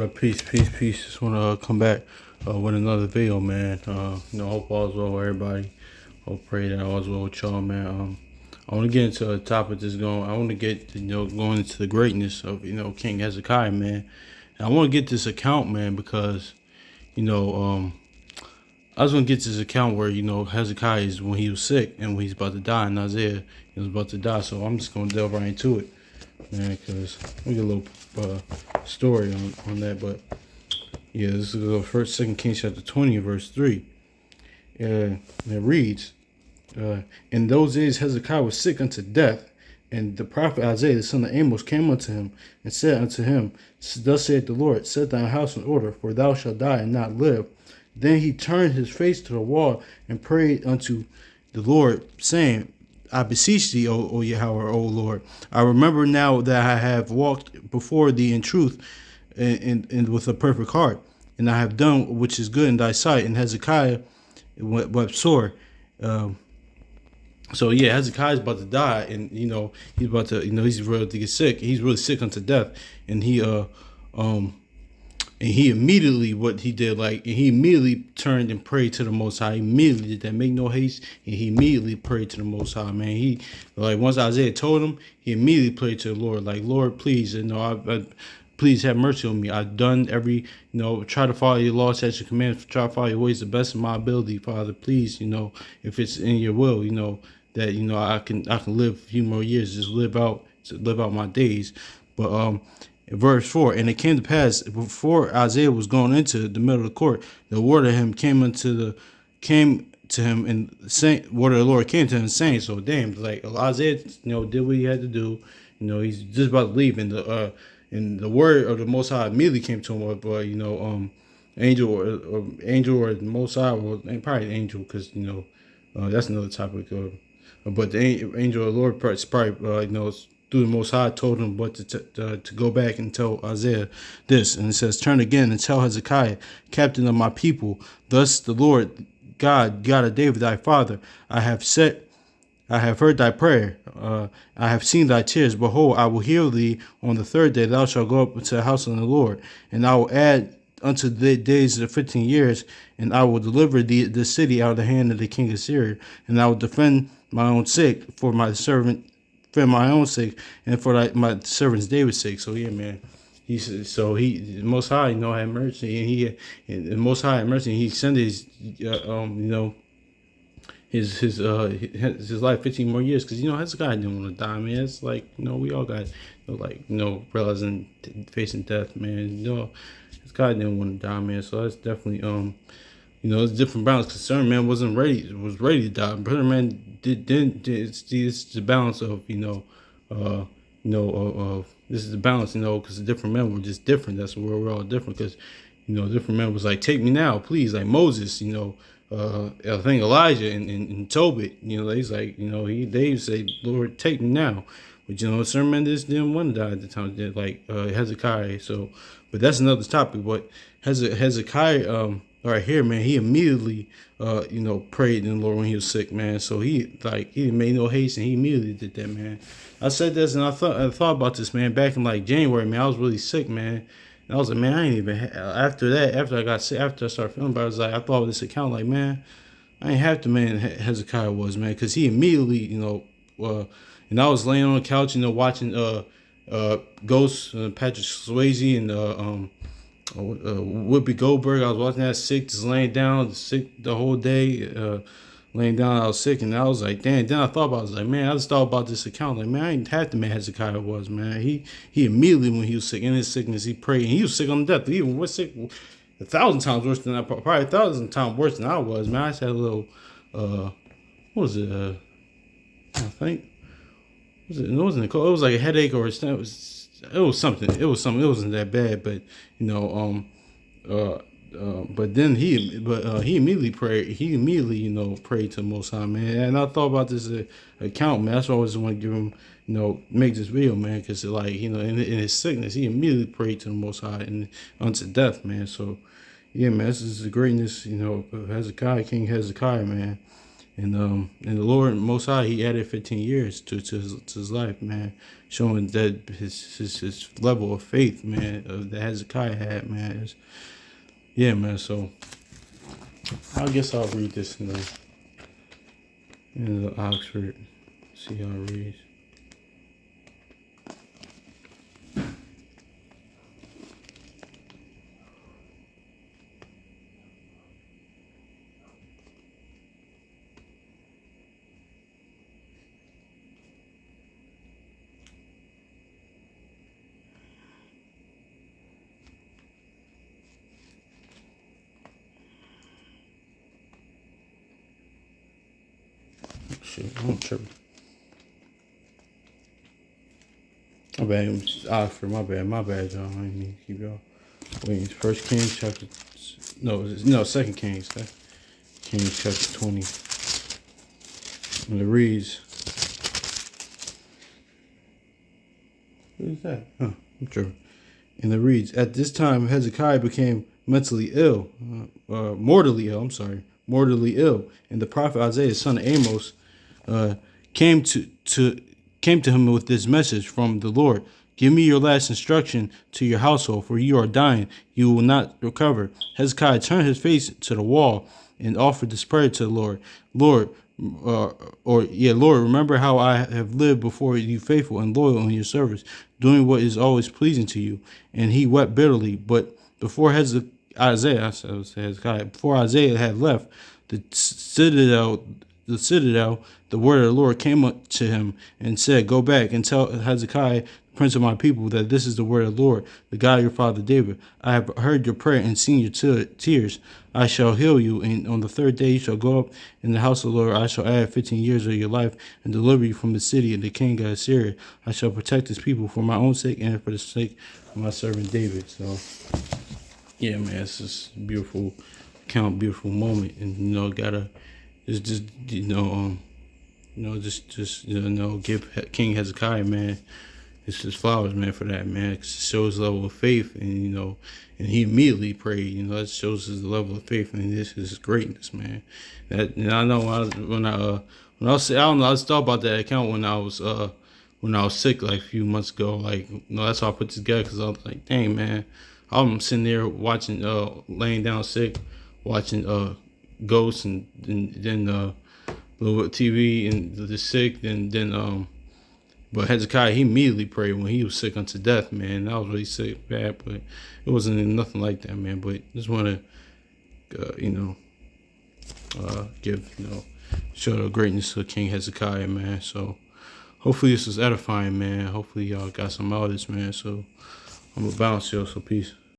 What up, peace. Just want to come back with another video, man. Hope all is well with everybody. Hope, pray that all is well with y'all, man. I want to get into a topic that's going. I want to get going into the greatness of King Hezekiah, man. And I want to get this account, man, because you know I was gonna get this account where Hezekiah is when he was sick and when he's about to die in Isaiah, he was about to die. So I'm just gonna delve right into it, man, because we get a little story on that. But yeah, this is the Second Kings chapter 20, verse 3. And it reads, "In those days Hezekiah was sick unto death, and the prophet Isaiah the son of Amos came unto him and said unto him, Thus saith the Lord, set thine house in order, for thou shalt die and not live. Then he turned his face to the wall and prayed unto the Lord, saying, I beseech thee, O Yahweh, O Lord. I remember now that I have walked before thee in truth and with a perfect heart, and I have done which is good in thy sight." And Hezekiah wept sore. So yeah, Hezekiah's about to die, and he's about to, he's ready to get sick. He's really sick unto death, and he immediately, what he did, he immediately turned and prayed to the Most High. He immediately did that, make no haste, and he immediately prayed to the Most High, man. He, once Isaiah told him, he immediately prayed to the Lord, Lord, please, please have mercy on me. I've done every, try to follow your law, statutes, and commandments, try to follow your ways the best of my ability, Father. Please, if it's in your will, that, I can live a few more years, just live out my days. But, verse 4, and it came to pass before Isaiah was going into the middle of the court, the word of him came to him and saying, word of the Lord came to him saying, so damn, Isaiah, did what he had to do. He's just about to leave, and the word of the Most High immediately came to him, angel or the Most High, or probably an angel, because that's another topic. But the angel of the Lord probably through the Most High told him what to go back and tell Isaiah this. And it says, turn again and tell Hezekiah, captain of my people, thus the Lord God of David thy father, I have heard thy prayer. I have seen thy tears. Behold, I will heal thee on the third day. Thou shalt go up into the house of the Lord, and I will add unto the days of 15 years, and I will deliver the city out of the hand of the king of Syria, and I will defend my own sake for my sake, and for my servant's David's sake. So yeah, man. The Most High, had mercy, and the Most High had mercy, and he extended his life 15 more years, because Hezekiah didn't want to die, man. It's we all got realizing facing death, man. Hezekiah didn't want to die, man. So that's definitely it's different balance, because certain man was ready to die. Certain man didn't. It's the balance of this is the balance, because the different men were just different. That's where we're all different, because different men was take me now, please, like Moses, I think Elijah and Tobit, he's they say, Lord, take me now. But certain men just didn't want to die at the time, Hezekiah. So, but that's another topic. But Hezekiah, right here, man, he immediately prayed in the Lord when he was sick, man. So he made no haste, and he immediately did that, man. I said this, and I thought about this, man, back in January, man. I was really sick, man. And I was like, man, I ain't even, after I got sick, after I started feeling better, I thought of this account, man, I ain't have to, man, Hezekiah was, man, because he immediately, and I was laying on the couch, watching Ghost, Patrick Swayze, and Whoopi Goldberg. I was watching that sick, just laying down, sick the whole day, laying down. I was sick, and I was like, damn. Then I thought about it. I was like, man, I just thought about this account. Man, I ain't have to, man, Hezekiah was, man. He immediately, when he was sick, in his sickness, he prayed, and he was sick on death. He even was sick 1,000 times worse than I, probably 1,000 times worse than I was, man. I just had a little, what was it? I think, it wasn't a cold. It was like a headache, or it was something. It wasn't that bad, but but then he immediately prayed. He immediately, prayed to the Most High, man. And I thought about this account, man. That's why I just want to give him, make this video, man, because in his sickness, he immediately prayed to the Most High and unto death, man. So yeah, man, this is the greatness, of Hezekiah, King Hezekiah, man. And the Lord Most High, He added 15 years to his life, man, showing that his level of faith, man, that Hezekiah had, man. Yeah, man. So I guess I'll read this in the Oxford. See how it reads. Shit, I'm tripping. My bad, Oxford. My bad, y'all. I didn't mean to keep y'all waiting. First Kings chapter. No, Second Kings. Kings chapter 20. And it reads. What is that? I'm tripping. And it reads, at this time Hezekiah became mortally ill. Mortally ill. And the prophet Isaiah, son of Amos, came to him with this message from the Lord. Give me your last instruction to your household, for you are dying. You will not recover. Hezekiah turned his face to the wall and offered this prayer to the Lord. Lord, remember how I have lived before you, faithful and loyal in your service, doing what is always pleasing to you. And he wept bitterly. But before Isaiah had left the citadel, the word of the Lord came up to him and said, go back and tell Hezekiah, prince of my people, that this is the word of the Lord, the God of your father David. I have heard your prayer and seen your tears. I shall heal you, and on the third day you shall go up in the house of the Lord. I shall add 15 years of your life and deliver you from the city and the king of Assyria. I shall protect his people for my own sake and for the sake of my servant David. So, yeah, man, it's just a beautiful account, beautiful moment, and gotta just give King Hezekiah, man, his flowers, man, for that, man, because it shows level of faith, and and he immediately prayed. That shows his level of faith and his greatness, man. And I know when I was I don't know, I just thought about that account when I was sick like a few months ago. Like, that's how I put this together, because I was like, dang, man, I'm sitting there watching, laying down sick, watching Ghosts, and then a little bit of TV and the sick, and then but Hezekiah, he immediately prayed when he was sick unto death, man. I was really sick, bad, but it wasn't nothing like that, man. But just want to, give, show the greatness of King Hezekiah, man. So hopefully this was edifying, man. Hopefully y'all got some out of this, man. So I'm gonna bounce, yo. So peace.